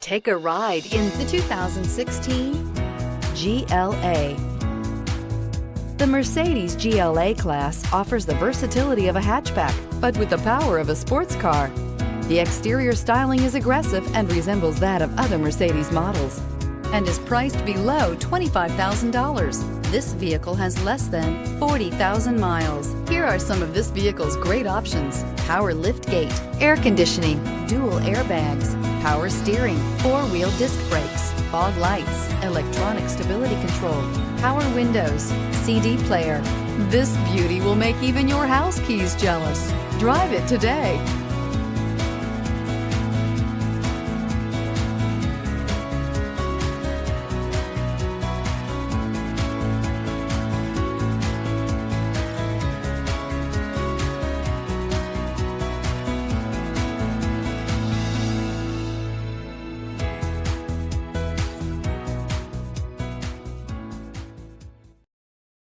Take a ride in the 2016 GLA. The Mercedes GLA-Class offers the versatility of a hatchback, but with the power of a sports car. The exterior styling is aggressive and resembles that of other Mercedes models, and is priced below $25,000. This vehicle has less than 40,000 miles. Here are some of this vehicle's great options: power liftgate, air conditioning, dual airbags, power steering, four-wheel disc brakes, fog lights, electronic stability control, power windows, CD player. This beauty will make even your house keys jealous. Drive it today.